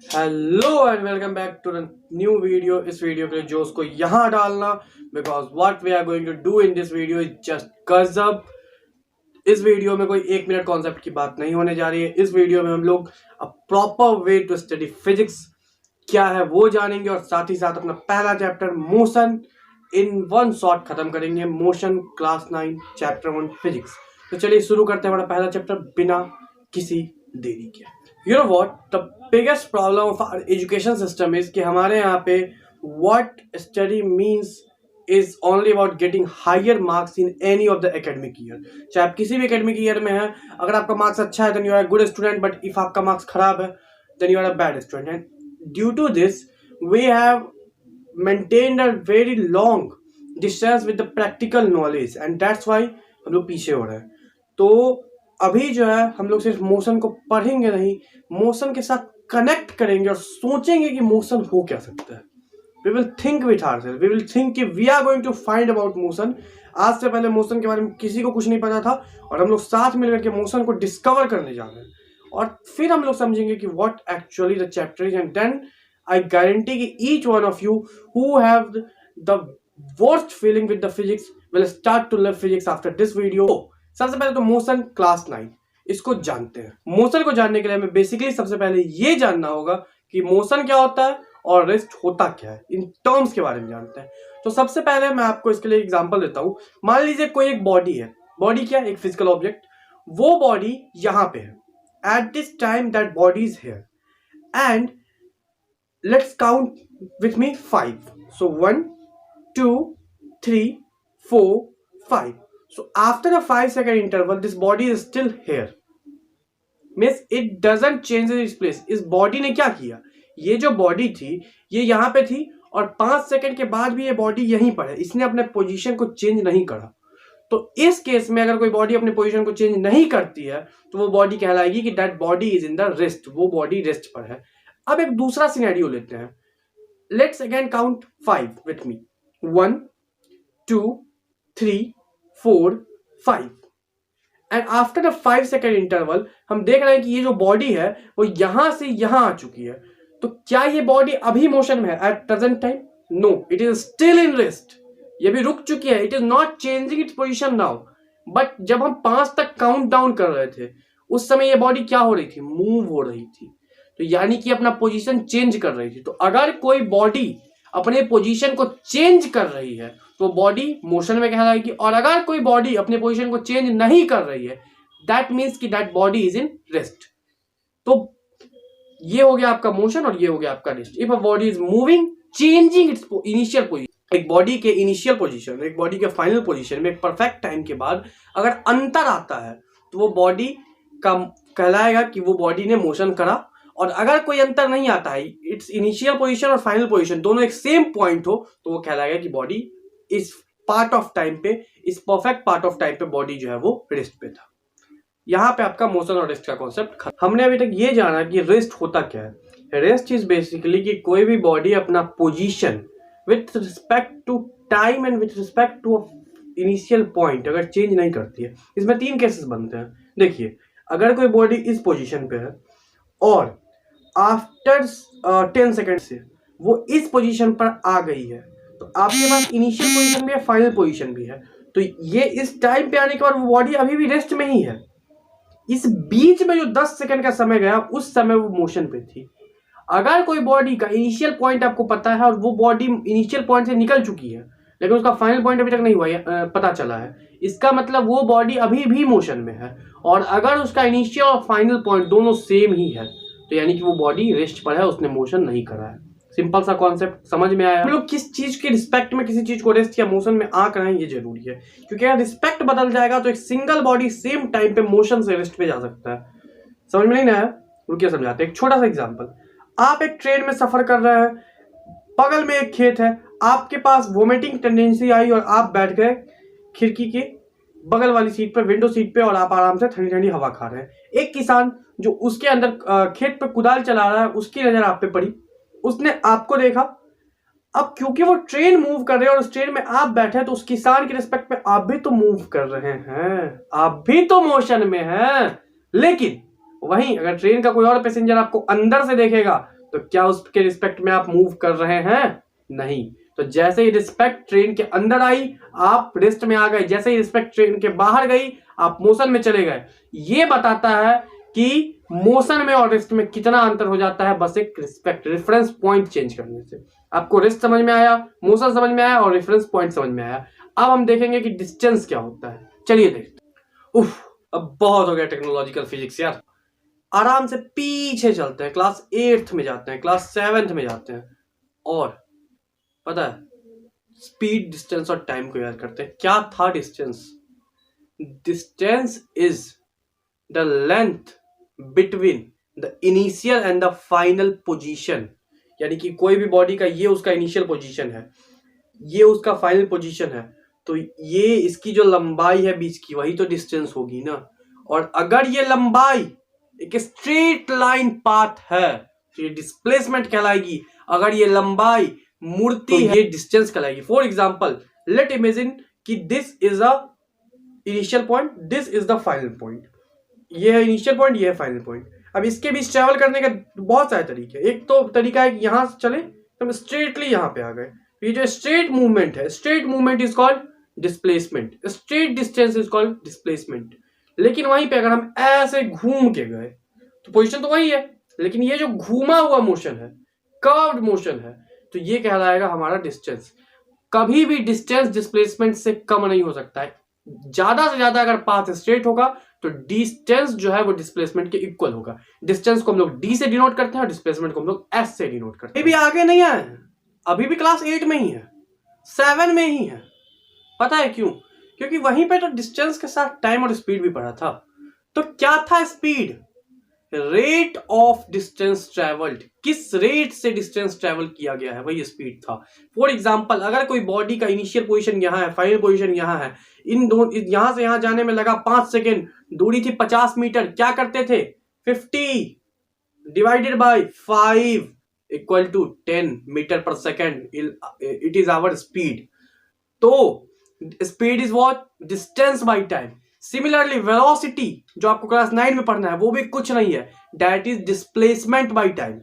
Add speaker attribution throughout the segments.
Speaker 1: Hello and welcome back to the new video. इस video के लिए जोश को यहाँ डालना, because what we are going to do in this video is just गजब। इस वीडियो में कोई 1 मिनट कॉन्सेप्ट की बात नहीं होने जा रही है। इस वीडियो में हम लोग a proper way to study physics क्या है वो जानेंगे, और साथ ही साथ अपना पहला chapter motion in one shot खत्म करेंगे। Motion class 9 chapter 1 physics. तो चलिए शुरू करते हैं हमारा पहला चैप्टर बिना किसी देरी के। You know what? The biggest problem of our education system is कि हमारे यहाँ पे what study means is only about getting higher marks in any of the academic year। चाहे आप किसी भी academic year में हैं, अगर आपका मार्क्स अच्छा है then you are a good student, but if आपका मार्क्स खराब है then you are a bad student। And due to this we have maintained a very long distance with the practical knowledge and that's why हम लोग पीछे हो रहे हैं। तो अभी जो है हम लोग सिर्फ मोशन को पढ़ेंगे नहीं, मोशन के साथ कनेक्ट करेंगे और सोचेंगे कि मोशन हो क्या सकता है। We will think with ourselves, we will think कि we are going to find about motion. आज से पहले मोशन के बारे में किसी को कुछ नहीं पता था और हम लोग साथ मिलकर के मोशन को डिस्कवर करने जा रहे हैं, और फिर हम लोग समझेंगे कि what actually the chapter is. And then I guarantee कि each one of you who have the worst feeling with the physics will start to love physics after this video. सबसे पहले तो मोशन क्लास 9 इसको जानते हैं। Motion को जानने के लिए हमें बेसिकली सबसे पहले ये जानना होगा कि मोशन क्या होता है और रेस्ट होता क्या है, इन टर्म्स के बारे में जानते हैं। तो सबसे पहले मैं आपको इसके लिए एग्जांपल देता हूं। मान लीजिए कोई एक बॉडी है। बॉडी क्या? एक फिजिकल ऑब्जेक्ट। वो बॉडी यहां पे है। At this time that body is here and let's count with me 5। So 1 2 3 4 5। So after a 5-second interval, this body is still here. Means it doesn't change its place. इस body ने क्या किया? ये जो body थी ये यहाँ पे थी और 5 सेकंड के बाद भी ये बॉडी यहीं पर है। इसने अपने पोजीशन को चेंज नहीं करा। तो इस केस में अगर कोई बॉडी अपने पोजीशन को चेंज नहीं करती है तो वो बॉडी कहलाएगी कि that body is in the rest. वो बॉडी रेस्ट पर है। अब एक दूसरा सिनेरियो लेते हैं। Let's again count 5 with me. 1 2 3 4 5 and after the 5-second interval हम देख रहे हैं कि ये जो बॉडी है वो यहां से यहां आ चुकी है। तो क्या ये बॉडी अभी मोशन में है at present time? No, it is still in rest. ये भी रुक चुकी है। It is not changing its position now. But जब हम 5 तक काउंट डाउन कर रहे थे उस समय ये बॉडी क्या हो रही थी? मूव हो रही थी। तो यानी कि अपना पोजीशन चेंज कर रही थी। तो अगर कोई बॉडी अपने पोजीशन को चेंज कर रही है तो बॉडी मोशन में कहलाएगी, और अगर कोई बॉडी अपने पोजीशन को चेंज नहीं कर रही है दैट मीन्स कि that body is in rest. तो ये हो गया आपका मोशन और ये हो गया आपका rest. If a body is moving changing it's initial position, एक बॉडी के इनिशियल पोजीशन, एक बॉडी के फाइनल पोजीशन में एक परफेक्ट टाइम के बाद अगर अंतर आता है तो वो बॉडी का कहलाएगा कि वो बॉडी ने मोशन करा। और अगर कोई अंतर नहीं आता है, इट्स इनिशियल पोजीशन और फाइनल पोजीशन दोनों एक सेम पॉइंट हो, तो वो कहलाएगा कि बॉडी इस पार्ट ऑफ टाइम पे, इस परफेक्ट पार्ट ऑफ टाइम पे बॉडी जो है वो रेस्ट पे था। यहाँ पे आपका मोशन और रेस्ट का कॉन्सेप्ट खत्म। हमने अभी तक ये जाना कि रेस्ट होता क्या है। रेस्ट इज बेसिकली कि कोई भी बॉडी अपना position with respect to time and with respect to initial point अगर चेंज नहीं करती है। इसमें 3 केसेस बनते हैं। देखिए, अगर कोई बॉडी इस पोजीशन पे है और आफ्टर 10 सेकेंड से वो इस पोजीशन पर आ गई है तो आपके पास इनिशियल पोजीशन भी है, फाइनल पोजीशन भी है। तो ये इस टाइम पे आने के बाद वो बॉडी अभी भी रेस्ट में ही है। इस बीच में जो 10 सेकंड का समय गया उस समय वो मोशन पे थी। अगर कोई बॉडी का इनिशियल पॉइंट आपको पता है और वो बॉडी इनिशियल पॉइंट से निकल चुकी है लेकिन उसका फाइनल पॉइंट अभी तक नहीं हुआ है, पता चला है, इसका मतलब वो बॉडी अभी भी मोशन में है। और अगर उसका इनिशियल और फाइनल पॉइंट दोनों सेम ही है तो यानी कि वो बॉडी रेस्ट पर है, उसने मोशन नहीं करा है। सिंपल सा कॉन्सेप्ट समझ में आया। हम लोग किस चीज के रिस्पेक्ट में किसी चीज को रेस्ट या मोशन में आंक रहे हैं ये जरूरी है, क्योंकि अगर रिस्पेक्ट बदल जाएगा तो एक सिंगल बॉडी सेम टाइम पे मोशन से रेस्ट पे जा सकता है। समझ में नहीं आया? रुकिए समझाते हैं। एक छोटा सा एग्जांपल। आप एक ट्रेन में सफर कर रहे हैं, बगल में एक खेत है, आपके पास वोमिटिंग टेंडेंसी आई और आप बैठ गए खिड़की के बगल वाली सीट पर, विंडो सीट पे, और आप आराम से ठंडी ठंडी हवा खा रहे हैं। एक किसान जो उसके अंदर खेत पे कुदाल चला रहा है उसकी नजर आप पे पड़ी, उसने आपको देखा। अब क्योंकि वो ट्रेन मूव कर रहे हैं और उस ट्रेन में आप बैठे हैं तो उस किसान के रिस्पेक्ट में आप भी तो मूव कर रहे हैं, आप भी तो मोशन में हैं। लेकिन वहीं अगर ट्रेन का कोई और पैसेंजर आपको अंदर से देखेगा तो क्या उसके रिस्पेक्ट में आप मूव कर रहे हैं? नहीं। तो जैसे ही रिस्पेक्ट ट्रेन के अंदर आई आप रेस्ट में आ गए, जैसे ही रिस्पेक्ट ट्रेन के बाहर गई आप मोशन में चले गए। ये बताता है कि मोशन में और रेस्ट में कितना अंतर हो जाता है, बस एक रिस्पेक्ट रेफरेंस पॉइंट चेंज करने से। आपको रेस्ट समझ में आया, मोशन समझ में आया और रेफरेंस पॉइंट समझ में आया। अब हम देखेंगे कि डिस्टेंस क्या होता है। चलिए देखते हैं। उफ, अब बहुत हो गया टेक्नोलॉजिकल फिजिक्स यार। आराम से पीछे चलते हैं, क्लास 8th में जाते हैं, क्लास 7th में जाते हैं और पता है स्पीड, डिस्टेंस और टाइम को याद करते हैं। क्या था distance? Distance is the length between the initial and the final position. यानी कि कोई भी बॉडी का ये उसका इनिशियल पोजीशन है, ये उसका फाइनल पोजीशन है, तो ये इसकी जो लंबाई है बीच की, वही तो डिस्टेंस होगी ना। और अगर ये लंबाई एक स्ट्रेट लाइन पाथ है तो ये डिस्प्लेसमेंट कहलाएगी। अगर ये लंबाई मुड़ती है ये डिस्टेंस कहलाएगी। फॉर एग्जांपल लेट इमेजिन कि this is a initial point, this is the final point. ये है इनिशियल पॉइंट, ये है फाइनल पॉइंट। अब इसके बीच ट्रेवल करने का बहुत सारे तरीके। एक तो तरीका है कि यहां से चले तो हम स्ट्रेटली यहां पे आ गए। ये जो स्ट्रेट मूवमेंट है, straight movement is called displacement, straight distance is called displacement. लेकिन वहीं पे अगर हम ऐसे घूम के गए तो पोजीशन तो वही है, लेकिन ये जो घूमा हुआ मोशन है, कर्व्ड मोशन है, तो ये कहलाएगा हमारा डिस्टेंस। कभी भी डिस्टेंस डिस्प्लेसमेंट से कम नहीं हो सकता है। ज्यादा से ज्यादा अगर पाथ स्ट्रेट होगा तो डिस्टेंस जो है वो डिस्प्लेसमेंट के इक्वल होगा। डिस्टेंस को हम लोग डी से डिनोट करते हैं और डिस्प्लेसमेंट को हम लोग एस से डिनोट करते हैं। अभी आगे नहीं आए हैं, अभी भी क्लास 8 में ही है, 7 में ही है। पता है क्यों? क्योंकि वहीं पे तो डिस्टेंस के साथ टाइम और स्पीड भी पढ़ा था। तो क्या था speed? Rate of distance travelled, किस रेट से डिस्टेंस ट्रेवल किया गया है वही स्पीड था। फॉर एग्जांपल अगर कोई बॉडी का इनिशियल पोजीशन यहां है, फाइनल पोजीशन यहां है, इन दोनों यहां से यहां जाने में लगा 5 सेकेंड, दूरी थी 50 मीटर, क्या करते थे? 50 divided by 5 equal to 10 metre per second, it is our speed. तो speed is what? Distance by time. Similarly velocity जो आपको क्लास 9 में पढ़ना है वो भी कुछ नहीं है, that is displacement by time.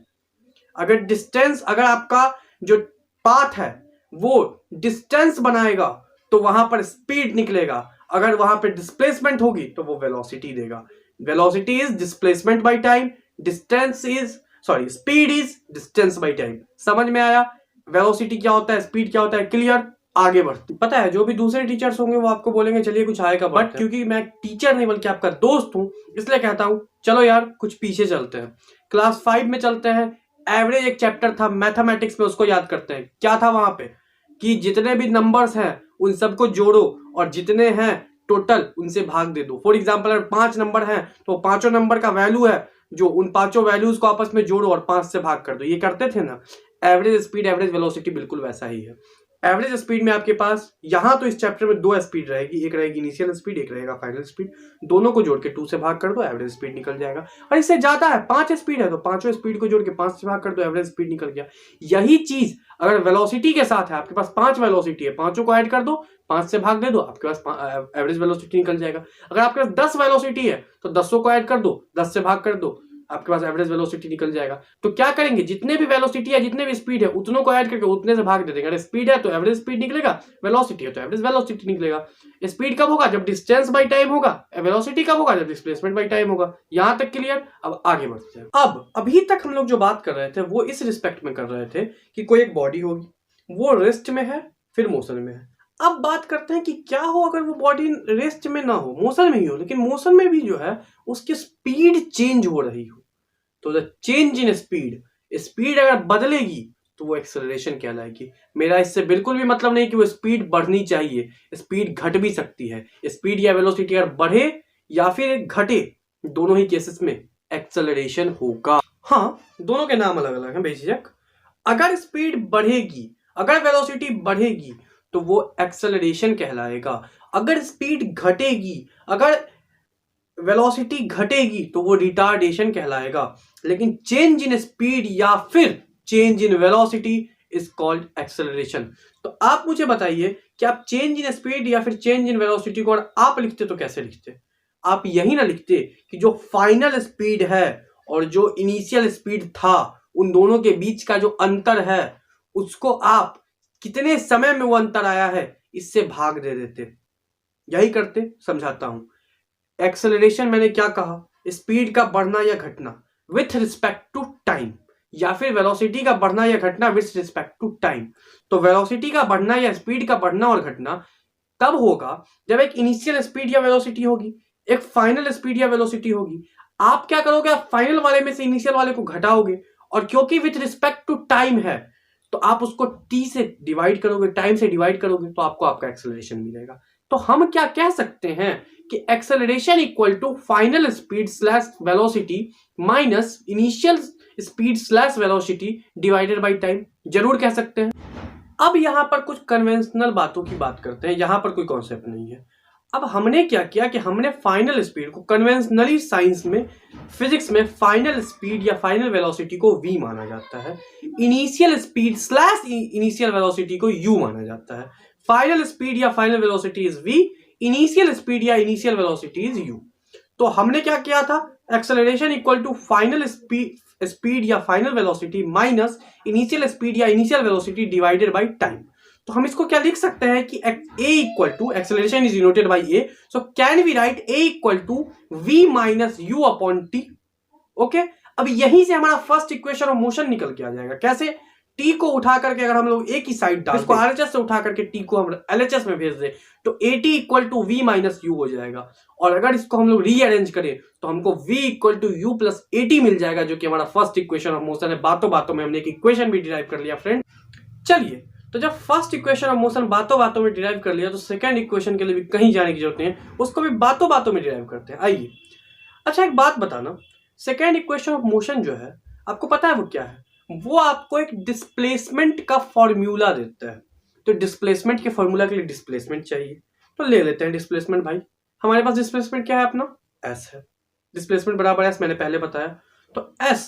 Speaker 1: अगर डिस्टेंस, अगर आपका जो पाथ है वो डिस्टेंस बनाएगा तो वहां पर स्पीड निकलेगा, अगर वहां पर डिस्प्लेसमेंट होगी तो वो वेलोसिटी देगा। Velocity is displacement by time, distance is speed is distance by time. समझ में आया? वेलोसिटी क्या होता है, स्पीड क्या होता है, क्लियर? आगे बढ़ते। पता है जो भी दूसरे टीचर्स होंगे वो आपको बोलेंगे चलिए कुछ आएगा, बट क्योंकि मैं टीचर नहीं बल्कि आपका दोस्त हूं इसलिए कहता हूं चलो यार कुछ पीछे चलते हैं। क्लास 5 में चलते हैं। एवरेज एक चैप्टर था मैथमेटिक्स में, उसको याद करते हैं। क्या था वहां पे कि जितने भी नंबर्स हैं उन सबको जोड़ो और जितने हैं टोटल उनसे भाग दे दो। फॉर एग्जाम्पल अगर 5 नंबर है तो 5 नंबर का वैल्यू है जो उन 5 वैल्यूज को आपस में जोड़ो और 5 से भाग कर दो। ये करते थे ना। एवरेज स्पीड, एवरेज वेलोसिटी बिल्कुल वैसा ही है। एवरेज स्पीड में आपके पास यहां तो इस चैप्टर में 2 स्पीड रहेगी, एक रहेगी इनिशियल स्पीड, एक रहेगा फाइनल स्पीड। दोनों को जोड़ के 2 से भाग कर दो, एवरेज स्पीड निकल जाएगा। और इससे ज्यादा है, 5 स्पीड है तो 5 स्पीड को जोड़ के 5 से भाग कर दो, एवरेज स्पीड निकल गया। यही चीज अगर वेलोसिटी के साथ है, आपके पास 5 वेलोसिटी है, 5 को ऐड कर दो, 5 से भाग दे दो, आपके पास एवरेज वेलोसिटी निकल जाएगा। अगर आपके पास 10 वेलोसिटी है तो 10 को ऐड कर दो, 10 से भाग कर दो, आपके पास एवरेज वेलोसिटी निकल जाएगा। तो क्या करेंगे, जितने भी वेलोसिटी है, जितने भी स्पीड है, उतनों को ऐड करके उतने से भाग दे देंगे। अगर स्पीड है तो एवरेज स्पीड निकलेगा, वेलोसिटी है तो एवरेज वेलोसिटी निकलेगा। स्पीड कब होगा? जब डिस्टेंस बाय टाइम होगा। वेलोसिटी कब होगा? जब डिस्प्लेसमेंट बाय टाइम होगा। यहां तक क्लियर? अब आगे बढ़ते हैं। अब अभी तक हम लोग जो बात कर रहे थे वो इस रिस्पेक्ट में कर रहे थे कि कोई एक बॉडी होगी, वो रेस्ट में है फिर मोशन में है। अब बात करते हैं कि क्या हो अगर वो बॉडी रेस्ट में ना हो, मोशन में ही हो, लेकिन मोशन में भी जो है उसकी स्पीड चेंज हो रही हो। तो the change in speed, speed अगर बदलेगी तो वो एक्सेलरेशन कहलाएगी। मेरा इससे बिल्कुल भी मतलब नहीं कि वो स्पीड बढ़नी चाहिए, स्पीड घट भी सकती है। स्पीड या वेलोसिटी अगर बढ़े या फिर घटे, दोनों ही केसेस में एक्सेलरेशन होगा। हाँ, दोनों के नाम अलग अलग हैं बेशक। अगर स्पीड बढ़ेगी, अगर वेलोसिटी बढ़ेगी तो वो एक्सेलरेशन कहलाएगा। अगर स्पीड घटेगी, अगर वेलोसिटी घटेगी तो वो रिटार्डेशन कहलाएगा। लेकिन चेंज इन स्पीड या फिर change in velocity is called acceleration. तो आप मुझे बताइए कि आप चेंज इन स्पीड या फिर चेंज इन वेलोसिटी को अगर आप लिखते तो कैसे लिखते? आप यही ना लिखते कि जो फाइनल स्पीड है और जो इनिशियल स्पीड था उन दोनों के बीच का जो अंतर है उसको आप कितने समय में वो अंतर आया है इससे भाग दे देते। यही करते। समझाता हूं। एक्सेलरेशन मैंने क्या कहा, स्पीड का बढ़ना या घटना विथ रिस्पेक्ट टू टाइम, या फिर वेलोसिटी का बढ़ना या घटना विथ रिस्पेक्ट टू टाइम। तो वेलोसिटी का बढ़ना या स्पीड का बढ़ना और घटना तब होगा जब एक इनिशियल स्पीड या वेलोसिटी होगी, एक फाइनल स्पीड या वेलोसिटी होगी। आप क्या करोगे, आप फाइनल वाले में से इनिशियल वाले को घटाओगे, और क्योंकि विथ रिस्पेक्ट टू टाइम है तो आप उसको टी से डिवाइड करोगे, टाइम से डिवाइड करोगे, तो आपको आपका एक्सेलरेशन मिलेगा। तो हम क्या कह सकते हैं कि acceleration equal to final speed slash velocity minus initial speed slash velocity divided by time. जरूर कह सकते हैं। अब यहां पर कुछ कन्वेंशनल बातों की बात करते हैं, यहां पर कोई कॉन्सेप्ट नहीं है। अब हमने क्या किया कि हमने फाइनल स्पीड को कन्वेंशनली साइंस में, फिजिक्स में फाइनल स्पीड या फाइनल वेलोसिटी को v माना जाता है, initial speed slash initial velocity को u माना जाता है। फाइनल स्पीड या final velocity is v, initial speed या इनिशियल वेलोसिटी इज u। तो हमने क्या किया था, acceleration equal to final speed या final velocity minus initial speed या initial velocity divided by time. तो हम इसको क्या लिख सकते हैं कि a equal to acceleration is denoted by a, so can we write a equal to v minus u upon t। Okay, अब यहीं से हमारा फर्स्ट इक्वेशन ऑफ मोशन निकल के आ जाएगा। कैसे, t को उठा करके अगर हम लोग एक ही साइड डाल, इसको RHS से उठा करके t को हम LHS में भेज दे तो at equal to v minus u हो जाएगा। और अगर इसको हम लोग रीअरेंज करें तो हमको v equal to u plus at मिल जाएगा, जो कि हमारा फर्स्ट इक्वेशन ऑफ मोशन है। बातों बातों में हमने एक इक्वेशन भी डिराइव कर लिया फ्रेंड। चलिए, तो जब फर्स्ट इक्वेशन ऑफ मोशन बातों बातों में डिराइव कर लिया तो सेकंड इक्वेशन के लिए भी कहीं जाने की जरूरत नहीं है, उसको भी बातों बातों में डिराइव करते हैं। आइए, अच्छा एक बात बताना, सेकंड इक्वेशन ऑफ मोशन जो है आपको पता है वो क्या है? वो आपको एक डिस्प्लेसमेंट का फॉर्मूला देता है। तो डिस्प्लेसमेंट के फॉर्मूला के लिए डिस्प्लेसमेंट चाहिए, तो ले लेते हैं डिस्प्लेसमेंट। भाई हमारे पास डिस्प्लेसमेंट क्या है अपना, s है। डिस्प्लेसमेंट बराबर s मैंने पहले बताया। तो s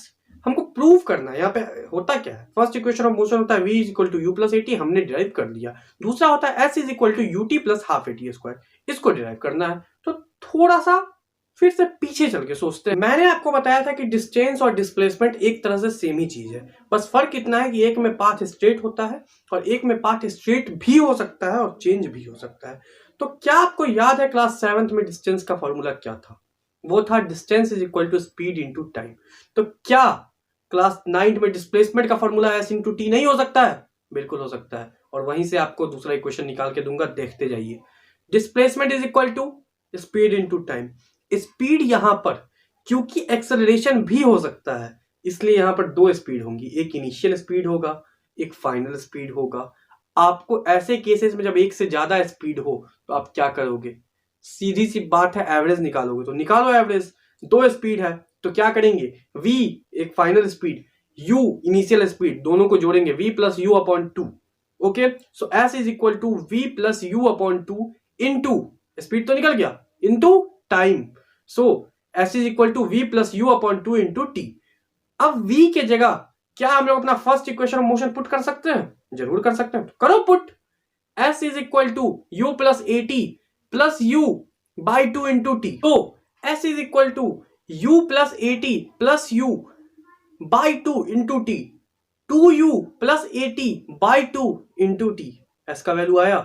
Speaker 1: हमको प्रूव करना है। यहाँ पे होता क्या है, फर्स्ट इक्वेशन ऑफ मोशन होता है v is equal to u plus a t, हमने डिराइव कर लिया। दूसरा होता है s is equal to u t plus half a t square, इसको डिराइव करना है। तो थोड़ा सा फिर से पीछे चल के सोचते हैं। मैंने आपको बताया था कि डिस्टेंस और डिस्प्लेसमेंट एक तरह से सेम ही चीज है, बस फर्क इतना है कि एक में पाथ स्ट्रेट होता है और एक में पाथ स्ट्रेट भी हो सकता है और चेंज भी हो सकता है। तो क्या आपको याद है क्लास 7th में डिस्टेंस का फॉर्मूला क्या था? वो था distance is equal to speed into time. तो क्या क्लास 9th में डिस्प्लेसमेंट का फॉर्मूला s इंटू टी नहीं हो सकता है? बिल्कुल हो सकता है। और वहीं से आपको दूसरा इक्वेशन निकाल के दूंगा, देखते जाइए। Displacement is equal to speed into time. Speed यहां पर क्योंकि एक्सेलरेशन भी हो सकता है इसलिए यहां पर दो स्पीड होंगी, एक इनिशियल स्पीड होगा, एक फाइनल स्पीड होगा। आपको ऐसे केसेस में जब एक से ज्यादा स्पीड हो तो आप क्या करोगे, सीधी सी बात है, एवरेज निकालोगे। तो निकालो एवरेज, दो स्पीड है तो क्या करेंगे, v एक final speed, u initial speed, दोनों को जोड़ेंगे v plus u upon two. Okay, so s is equal to v plus u upon two into speed तो निकल गया, into time. So s is equal to v plus u upon two into t. अब v के जगह क्या हम लोग अपना first equation of motion put कर सकते हैं? जरूर कर सकते हैं, तो करो put. s is equal to u plus a t plus u by two into t. तो s is equal to u plus a t plus u by two into t, 2u plus a t by two into t. s का value आया,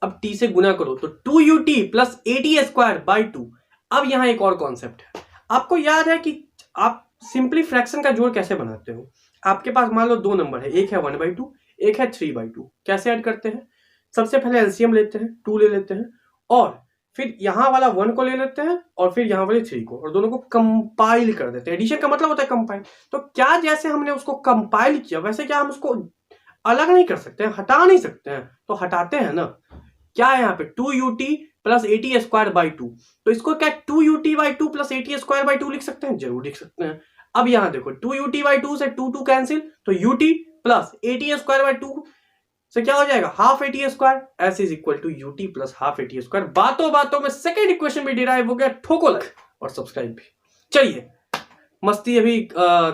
Speaker 1: अब t से गुना करो तो 2ut plus a t square by two. अब यहां एक और कॉन्सेप्ट है, आपको याद है कि आप सिंपली फ्रैक्शन का जोड़ कैसे बनाते हो। आपके पास मान लो दो नंबर है, एक है 1/2 एक है 3/2। कैसे ऐड करते हैं, सबसे पहले एलसीएम लेते हैं, 2 ले लेते हैं और फिर यहां वाला 1 को ले लेते हैं और फिर यहां वाले 3 को, और दोनों को कंपाइल कर देते हैं। एडिशन का मतलब होता है कंपाइल। तो क्या जैसे हमने उसको कंपाइल किया वैसे क्या हम उसको अलग नहीं कर सकते हैं, हटा नहीं सकते हैं? तो हटाते हैं ना। क्या है यहाँ पे 2ut plus a t square by to, तो इसको क्या 2ut by two plus a t square by to लिख सकते हैं? जरूर लिख सकते हैं। अब यहां देखो 2ut बाई टू से 2 कैंसिल, तो ut plus a t square by two से क्या हो जाएगा, half a t square. s is equal to ut plus half a t square. बातों बातों में सेकेंड इक्वेशन भी डिराइव हो गया। ठोको लाइक और सब्सक्राइब भी। चलिए, मस्ती अभी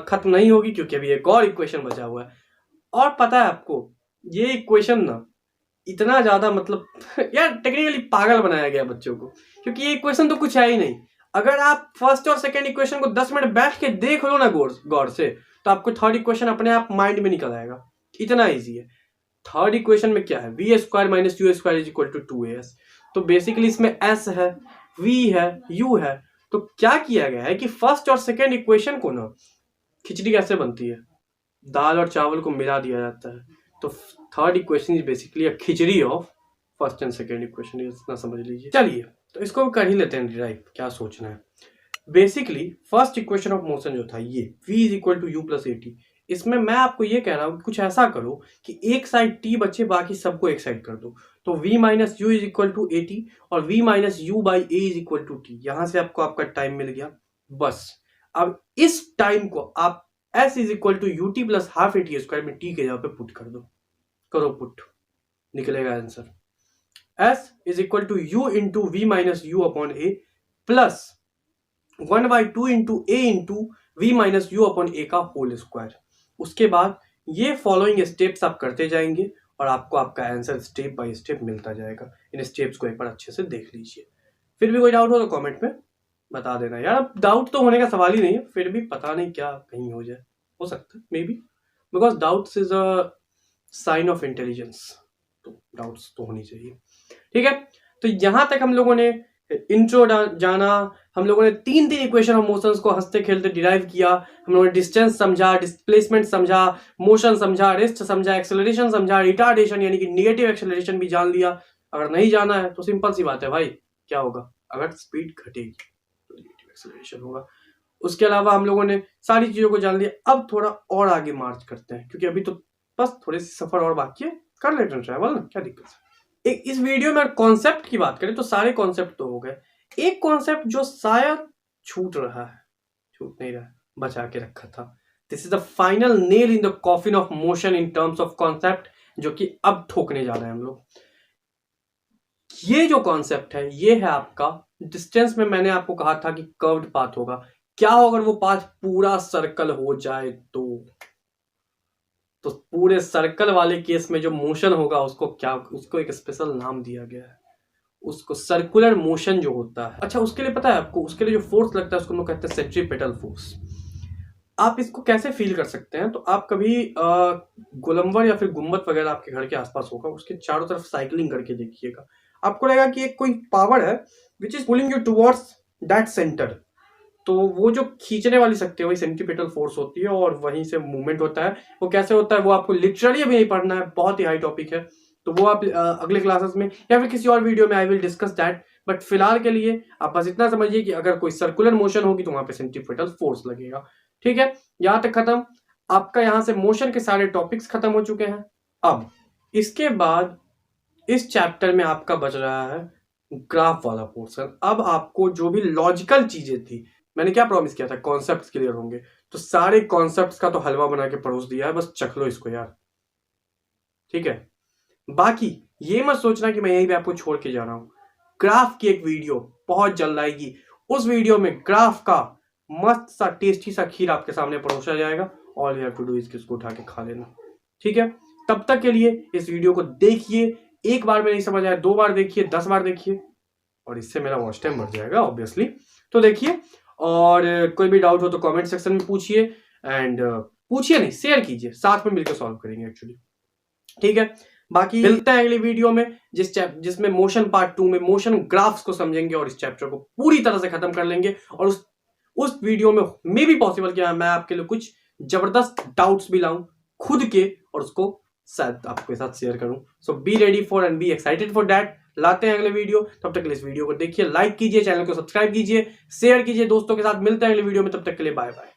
Speaker 1: खत्म नहीं होगी क्योंकि अभी एक और इक्वेशन बचा हुआ है। और पता है आपको ये इक्वेशन ना इतना ज्यादा मतलब यार टेक्निकली पागल बनाया गया बच्चों को, क्योंकि ये इक्वेशन तो कुछ है ही नहीं। अगर आप फर्स्ट और सेकंड इक्वेशन को 10 मिनट बैठ के देख लो ना गौर से, तो आपको थर्ड इक्वेशन अपने आप माइंड में निकल आएगा। इतना ईजी है। थर्ड इक्वेशन में क्या है, v square minus u square is equal to 2as। तो बेसिकली इसमें s है, v है, u है। तो क्या किया गया है कि फर्स्ट और सेकेंड इक्वेशन को ना, खिचड़ी कैसे बनती है, दाल और चावल को मिला दिया जाता है। तो third equation is basically a khichdi of first and second equation, इतना समझ लीजिए। चलिए तो इसको कर ही लेते हैं डिराइव, क्या सोचना है। Basically first equation of motion जो था ये v is equal to u plus a t, इसमें मैं आपको ये कह रहा हूँ कुछ ऐसा करो कि एक साइड t बचे, बाकी सबको एक साइड कर दो। तो v minus u is equal to a t और v minus u by a is equal to t. यहां से आपको आपका टाइम मिल गया। बस अब इस टाइम को आप s is equal to u t plus half a t square में t के जगह पे पुट कर दो। करो पुट, निकलेगा answer s is equal to u into v minus u upon a plus 1/2 into a into v minus u upon a का whole square. उसके बाद ये फॉलोइंग स्टेप्स आप करते जाएंगे और आपको आपका आंसर स्टेप बाय स्टेप मिलता जाएगा। इन स्टेप्स को एक बार अच्छे से देख लीजिए। फिर भी कोई डाउट हो तो कमेंट में बता देना यार। डाउट तो होने का सवाल ही नहीं है, फिर भी पता नहीं क्या कहीं हो जाए, हो सकता है maybe, because doubts is a sign of intelligence. तो डाउट्स तो होनी चाहिए। ठीक है, तो यहां तक हम लोगों ने इंट्रो जाना, हम लोगों ने तीन इक्वेशन ऑफ मोशंस को हंसते खेलते डिराइव किया। हम लोगों ने डिस्टेंस समझा, डिस्प्लेसमेंट समझा, मोशन समझा, रेस्ट समझा, एक्सेलरेशन समझा, रिटार्डेशन यानी कि नेगेटिव एक्सेलरेशन भी जान लिया। अगर नहीं जाना है तो सिंपल सी बात है भाई, क्या होगा, अगर स्पीड घटेगी तो नेगेटिव एक्सेलरेशन होगा। उसके अलावा हम लोगों ने सारी चीजों को जान लिया। अब थोड़ा और आगे मार्च करते हैं, क्योंकि अभी तो बस थोड़े से सफर और बाकी है, कर लेते हैं ट्रैवल ना, क्या दिक्कत है। एक इस वीडियो में कॉन्सेप्ट की बात करें तो सारे कॉन्सेप्ट तो हो गए। एक कॉन्सेप्ट जो शायद छूट रहा है, छूट नहीं रहा है, बचा के रखा था। This is the final nail in the coffin of motion in terms of concept, जो कि अब ठोकने जा रहे हैं हम लोग। ये जो कॉन्सेप्ट है ये है आपका डिस्टेंस में। मैंने आपको कहा था कि कर्व्ड पाथ होगा। क्या हो अगर वो पाथ पूरा सर्कल हो जाए तो पूरे सर्कल वाले केस में जो मोशन होगा उसको क्या, उसको एक स्पेशल नाम दिया गया है, उसको सर्कुलर मोशन जो होता है। अच्छा, उसके लिए पता है आपको, उसके लिए जो फोर्स लगता है उसको हम लोग कहते हैं सेंट्रीपेटल फोर्स। आप इसको कैसे फील कर सकते हैं, तो आप कभी गोलंबर या फिर गुम्बद वगैरह आपके घर के आसपास होगा, उसके चारों तरफ साइकिलिंग करके देखिएगा। आपको लगेगा कि एक कोई पावर है which is pulling you towards that centre. तो वो जो खींचने वाली शक्ति है वही सेंट्रीपेटल फोर्स होती है और वहीं से मूवमेंट होता है। वो कैसे होता है वो आपको लिटरली अभी नहीं पढ़ना है, बहुत ही हाई टॉपिक है। तो वो आप अगले क्लासेस में या फिर किसी और वीडियो में I will discuss that. But फिलहाल के लिए आप बस इतना समझिए कि अगर कोई सर्कुलर मोशन होगी तो वहां पे सेंट्रीपेटल फोर्स लगेगा। ठीक है, यहां तक खत्म। आपका यहां से मोशन के सारे टॉपिक्स खत्म हो चुके हैं। अब इसके बाद इस चैप्टर में आपका बच रहा है ग्राफ वाला पोर्शन। अब आपको जो भी लॉजिकल चीजें थी, मैंने क्या प्रॉमिस किया था, कॉन्सेप्ट्स क्लियर होंगे, तो सारे कॉन्सेप्ट्स का तो हलवा बना के परोस दिया है, बस चख लो इसको यार। ठीक है, बाकी ये मत सोचना कि मैं यहीं पे आपको छोड़ के जा रहा हूं। ग्राफ की एक वीडियो बहुत जल्द आएगी। उस वीडियो में ग्राफ का मस्त सा टेस्टी सा खीर आपके सामने परोसा जाएगा। All you have to do is इसको उठा के खा लेना। ठीक है, तब तक के लिए इस वीडियो को देखिए। एक बार में नहीं समझ आया, 2 बार देखिए, 10 बार देखिए, और इससे मेरा वॉच टाइम बढ़ जाएगा ऑब्वियसली। तो देखिए, और कोई भी डाउट हो तो कमेंट सेक्शन में पूछिए। एंड पूछिए नहीं, शेयर कीजिए, साथ में मिलकर सॉल्व करेंगे एक्चुअली। ठीक है, बाकी मिलते हैं अगली वीडियो में जिसमें मोशन पार्ट 2 में मोशन ग्राफ्स को समझेंगे और इस चैप्टर को पूरी तरह से खत्म कर लेंगे। और उस वीडियो में मे भी पॉसिबल क्या मैं आपके लिए कुछ जबरदस्त डाउट्स भी लाऊं खुद के, और उसको शायद आपके साथ शेयर करूं। So be ready for and be excited for that. लाते हैं अगले वीडियो। तब तक के लिए इस वीडियो को देखिए, लाइक कीजिए, चैनल को सब्सक्राइब कीजिए, शेयर कीजिए दोस्तों के साथ। मिलते हैं अगले वीडियो में, तब तक के लिए बाय बाय।